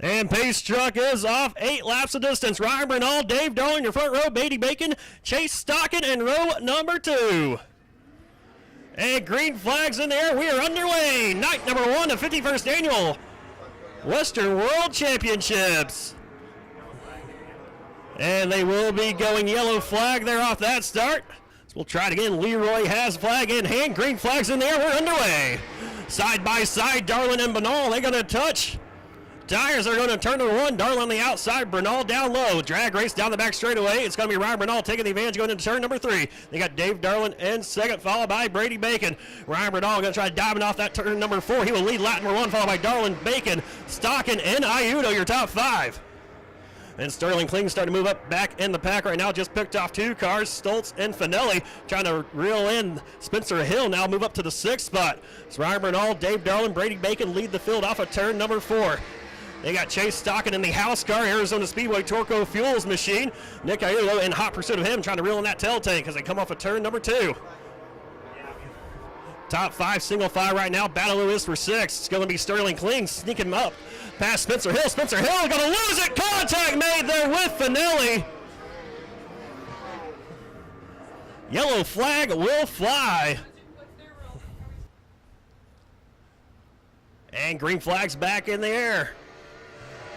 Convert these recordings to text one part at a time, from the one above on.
And pace truck is off 8 laps of distance. Ryan Bernal, Dave Darling, your front row, Brady Bacon, Chase Stockton, and row number 2. And green flags in the air. We are underway. Night number 1 of 51st Annual Western World Championships. And they will be going yellow flag there off that start. So we'll try it again. Leroy has flag in hand. Green flags in the air. We're underway. Side by side, Darling and Bernal. They're going to touch. Tires are going to turn to 1. Darling on the outside, Bernal down low. Drag race down the back straightaway. It's going to be Ryan Bernal taking the advantage going into turn number 3. They got Dave Darling in second, followed by Brady Bacon. Ryan Bernal going to try diving off that turn number 4. He will lead lap number 1, followed by Darling, Bacon, Stockton, and Iudo, your top 5. And Sterling Kling starting to move up back in the pack right now. Just picked off 2 cars, Stoltz and Finelli, trying to reel in Spencer Hill now move up to the 6th spot. It's Ryan Bernal, Dave Darling, Brady Bacon lead the field off of turn number 4. They got Chase Stockton in the house car, Arizona Speedway Torco Fuels machine. Nick Iudo in hot pursuit of him, trying to reel in that tail tank as they come off of turn number 2. Top 5 single file right now. Battle is for 6. It's going to be Sterling Kling sneaking him up past Spencer Hill. Spencer Hill going to lose it. Contact made there with Finelli. Yellow flag will fly. And green flag's back in the air.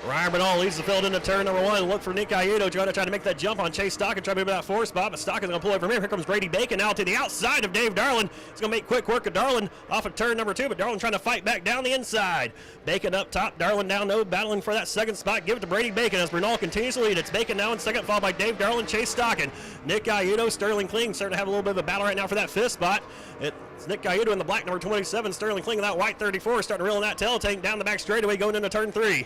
Ryan Bernal leads the field into turn number 1. Look for Nick Iudo trying to make that jump on Chase Stockton, trying to move that 4 spot, but Stockton's going to pull away from him. Here comes Brady Bacon now to the outside of Dave Darling. He's going to make quick work of Darling off of turn number 2, but Darling trying to fight back down the inside. Bacon up top, Darling down low, battling for that 2nd spot. Give it to Brady Bacon as Bernal continues to lead. It's Bacon now in 2nd, followed by Dave Darling, Chase Stockton. Nick Iudo, Sterling Kling starting to have a little bit of a battle right now for that 5th spot. It's Nick Iudo in the black number 27, Sterling Kling in that white 34, starting to reel in that tail tank down the back straightaway going into turn 3.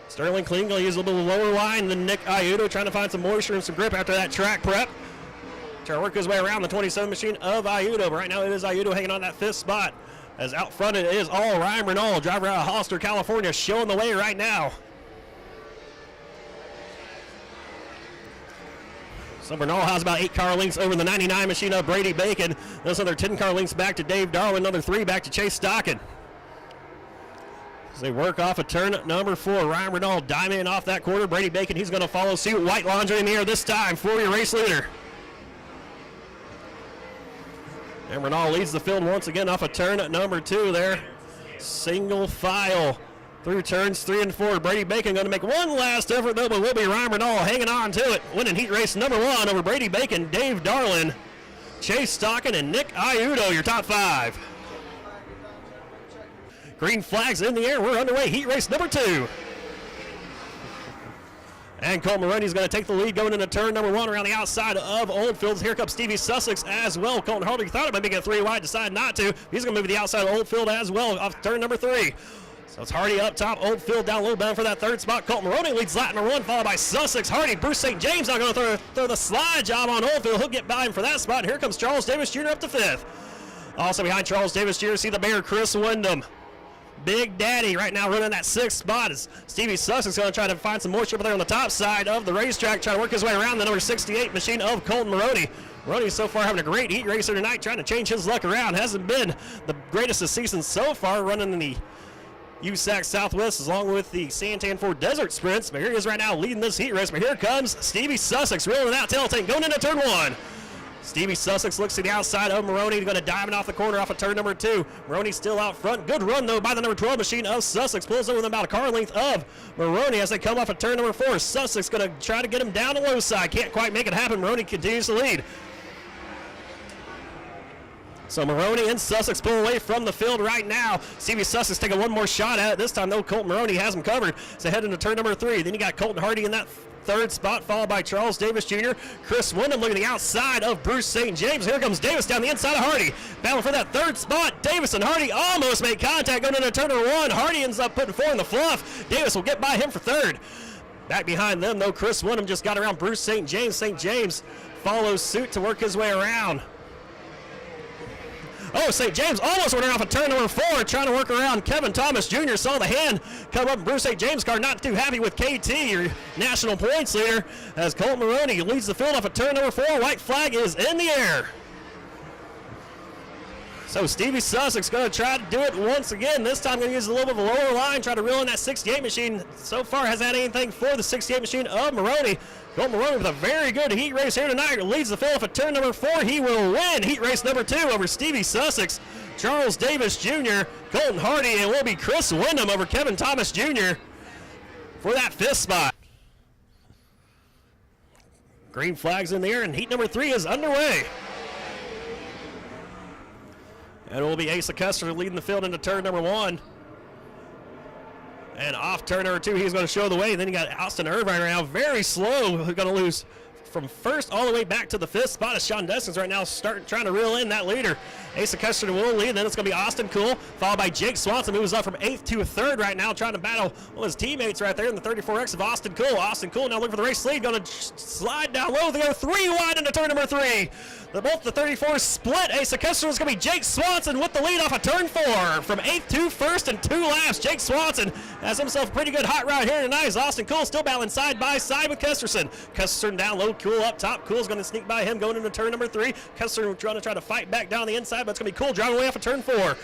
Sterling Kling going to use a little bit lower line than Nick Iudo, trying to find some moisture and some grip after that track prep. Trying to work his way around the 27 machine of Iudo, but right now it is Iudo hanging on that 5th spot. As out front it is all Ryan Bernal, driver out of Hollister, California, showing the way right now. So Bernal has about 8 car lengths over the 99 machine of Brady Bacon. Those other 10 car lengths back to Dave Darwin, another 3 back to Chase Stockton. As they work off of turn number 4, Ryan Bernal diamonding off that quarter. Brady Bacon, he's going to follow suit. White laundry in the air this time for your race leader. And Bernal leads the field once again off of turn number 2 there. Single file through turns 3 and 4. Brady Bacon going to make one last effort though, but will be Ryan Bernal hanging on to it. Winning heat race number 1 over Brady Bacon, Dave Darling, Chase Stockton, and Nick Iudo, your top 5. Green flags in the air. We're underway. Heat race number 2. And Colt Maroney's going to take the lead going into turn number 1 around the outside of Oldfields. Here comes Stevie Sussex as well. Colton Hardy thought it might be a 3 wide, decided not to. He's going to move to the outside of Oldfield as well off turn number 3. So it's Hardy up top, Oldfield down low, bound for that 3rd spot. Colton Maroney leads lap number 1, followed by Sussex, Hardy, Bruce St. James now going to throw the slide job on Oldfield. He'll get by him for that spot. Here comes Charles Davis Jr. up to 5th. Also behind Charles Davis Jr., see the Bear, Chris Wyndham. Big Daddy right now running that 6th spot as Stevie Sussex going to try to find some moisture up there on the top side of the racetrack, trying to work his way around the number 68 machine of Colton Maroney. Maroney so far having a great heat racer tonight, trying to change his luck around. Hasn't been the greatest of seasons so far, running in the USAC Southwest along with the Santan Ford Desert Sprints. But here he is right now leading this heat race. But here comes Stevie Sussex reeling out tail tank going into turn 1. Stevie Sussex looks to the outside of Maroney, going to diamond off the corner off of turn number 2. Maroney still out front. Good run, though, by the number 12 machine of Sussex. Pulls over them about a car length of Maroney as they come off of turn number 4. Sussex going to try to get him down the low side. Can't quite make it happen. Maroney continues to lead. So Maroney and Sussex pull away from the field right now. Stevie Sussex taking one more shot at it. This time, though, Colton Maroney has him covered. So head into turn number 3. Then you got Colton Hardy in that 3rd spot, followed by Charles Davis Jr. Chris Wyndham looking at the outside of Bruce St. James. Here comes Davis down the inside of Hardy. Battling for that 3rd spot. Davis and Hardy almost make contact going into turn number 1. Hardy ends up putting 4 in the fluff. Davis will get by him for 3rd. Back behind them, though, Chris Wyndham just got around Bruce St. James. St. James follows suit to work his way around. Oh, St. James almost went off of turn number 4, trying to work around Kevin Thomas Jr. Saw the hand come up in Bruce St. James' car. Not too happy with KT, your national points leader, as Colton Maroney leads the field off of turn number 4. White flag is in the air. So Stevie Sussex going to try to do it once again. This time going to use a little bit of a lower line, try to reel in that 68 machine. So far hasn't had anything for the 68 machine of Maroney. Colton Maroney with a very good heat race here tonight. Leads the field for turn number 4. He will win heat race number 2 over Stevie Sussex, Charles Davis Jr., Colton Hardy, and will be Chris Wyndham over Kevin Thomas Jr. for that 5th spot. Green flags in the air, and heat number 3 is underway. And it will be Asa Custer leading the field into turn number 1. And off turn number 2, he's going to show the way. Then you got Austin Irvine right now, very slow. Who's going to lose from 1st all the way back to the 5th spot as Sean Deskins right now trying to reel in that leader. Asa Custer will lead. Then it's going to be Austin Cool, followed by Jake Swanson, who is up from 8th to 3rd right now, trying to battle his teammates right there in the 34X of Austin Cool. Austin Cool now looking for the race lead, going to slide down low. They go 3 wide into turn number 3. Both the 34s split. Asa Custer is going to be Jake Swanson with the lead off of turn 4. From 8th to 1st and 2 laps, Jake Swanson has himself a pretty good hot ride here tonight as Austin Cool still battling side by side with Custerson. Custerson down low, Cool up top. Cool's going to sneak by him going into turn number 3. Custerson trying to fight back down the inside, but it's going to be Cool driving away off of turn 4.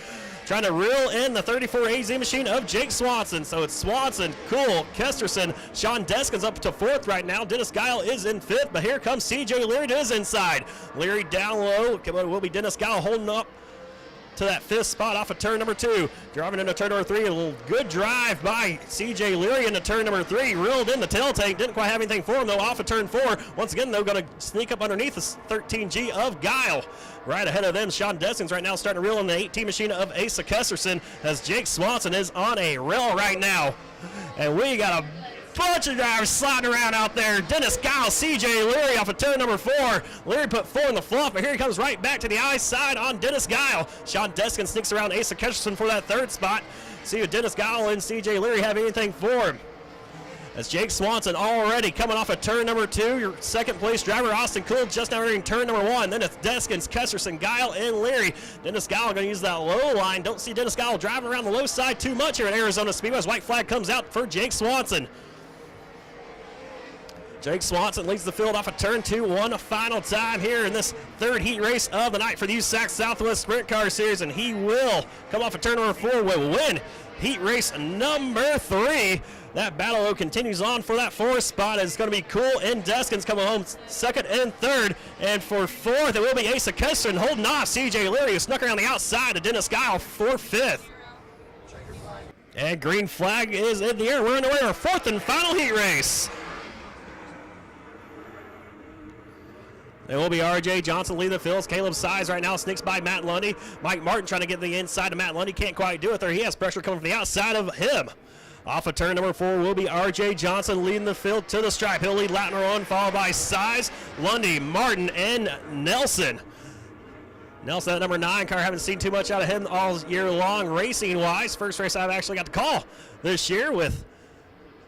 Trying to reel in the 34 AZ machine of Jake Swanson. So it's Swanson, Cool, Kesterson, Sean Deskins up to 4th right now. Dennis Guile is in 5th, but here comes CJ Leary to his inside. Leary down low. Will be Dennis Guile holding up to that 5th spot off of turn number 2. Driving into turn number 3. A little good drive by CJ Leary into turn number 3. Reeled in the tail tank. Didn't quite have anything for him though off of turn 4. Once again though, going to sneak up underneath the 13G of Guile. Right ahead of them, Sean Deskins right now starting to reel in the 18 machine of Asa Custerson as Jake Swanson is on a rail right now. And we got a bunch of drivers sliding around out there. Dennis Guile, CJ Leary off of turn number 4. Leary put 4 in the fluff, but here he comes right back to the eye side on Dennis Guile. Sean Deskins sneaks around Asa Custerson for that 3rd spot. See if Dennis Guile and CJ Leary have anything for him. As Jake Swanson already coming off of turn number 2. Your 2nd place driver, Austin Cool, just now entering turn number 1. Then it's Deskins, Custerson, Guile, and Leary. Dennis Guile going to use that low line. Don't see Dennis Guile driving around the low side too much here at Arizona Speedway as white flag comes out for Jake Swanson. Jake Swanson leads the field off of turn 2 one final time here in this 3rd heat race of the night for the USAC Southwest Sprint Car Series, and he will come off of turn number 4, will win heat race number 3. That battle continues on for that 4th spot. It's going to be Cool and Deskins coming home 2nd and 3rd. And for 4th, it will be Asa Custer holding off CJ Leary, who snuck around the outside of Dennis Guile for 5th. And green flag is in the air. We're underway our 4th and final heat race. It will be RJ Johnson leading the field. Caleb Size right now sneaks by Matt Lundy. Mike Martin trying to get the inside of Matt Lundy. Can't quite do it there. He has pressure coming from the outside of him. Off of turn number 4 will be RJ Johnson leading the field to the stripe. He'll lead lap number 1, followed by Size, Lundy, Martin, and Nelson. Nelson at number 9 car. Haven't seen too much out of him all year long racing-wise. First race I've actually got to call this year with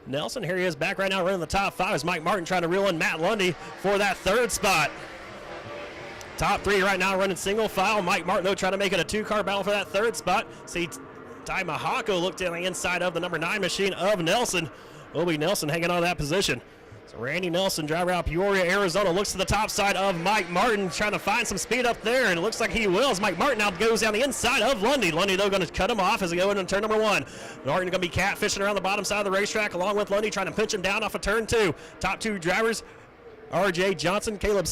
Nelson. Here he is back right now running the top 5 as Mike Martin trying to reel in Matt Lundy for that 3rd spot. Top 3 right now running single file. Mike Martin though trying to make it a 2-car battle for that 3rd spot. See Ty Mahako looked in the inside of the number 9 machine of Nelson. Will be Nelson hanging on to that position. So Randy Nelson, driver out of Peoria, Arizona, looks to the top side of Mike Martin, trying to find some speed up there, and it looks like he will as Mike Martin now goes down the inside of Lundy. Lundy, though, going to cut him off as he goes into turn number 1. Martin going to be catfishing around the bottom side of the racetrack along with Lundy, trying to pinch him down off of turn 2. Top 2 drivers, RJ Johnson, Caleb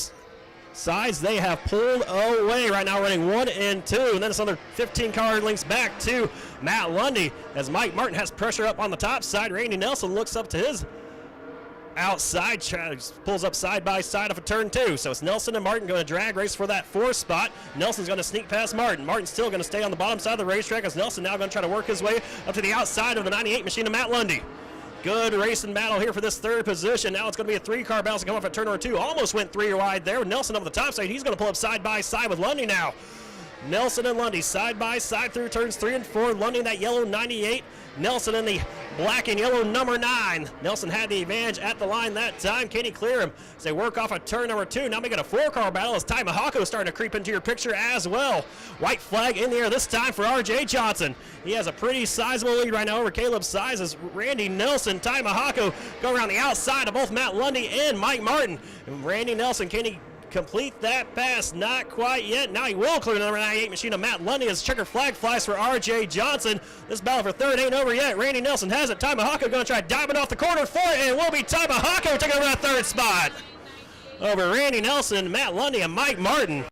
Size, they have pulled away right now, running 1 and 2, and then it's another 15 car links back to Matt Lundy as Mike Martin has pressure up on the top side. Randy Nelson looks up to his outside, pulls up side by side of a turn 2. So it's Nelson and Martin going to drag race for that 4th spot. Nelson's going to sneak past Martin. Martin's still going to stay on the bottom side of the racetrack as Nelson now going to try to work his way up to the outside of the 98 machine of Matt Lundy. Good racing battle here for this 3rd position. Now it's going to be a 3-car battle to come off at turn number 2. Almost went 3 wide there with Nelson up the top side. He's going to pull up side by side with Lundy now. Nelson and Lundy side by side through turns 3 and 4. Lundy in that yellow 98. Nelson in the black and yellow number 9. Nelson had the advantage at the line that time. Can he clear him as they work off of turn number 2? Now making a 4-car battle as Ty Mahako starting to creep into your picture as well. White flag in the air this time for RJ Johnson. He has a pretty sizable lead right now over Caleb Size as Randy Nelson, Ty Mahako go around the outside of both Matt Lundy and Mike Martin. And Randy Nelson, can he complete that pass. Not quite yet. Now he will clear the number 98 machine of Matt Lundy as checker flag flies for R.J. Johnson. This battle for third ain't over yet. Randy Nelson has it. Taimahako going to try diving off the corner for it, and it will be Taimahako taking over that third spot. Over Randy Nelson, Matt Lundy, and Mike Martin.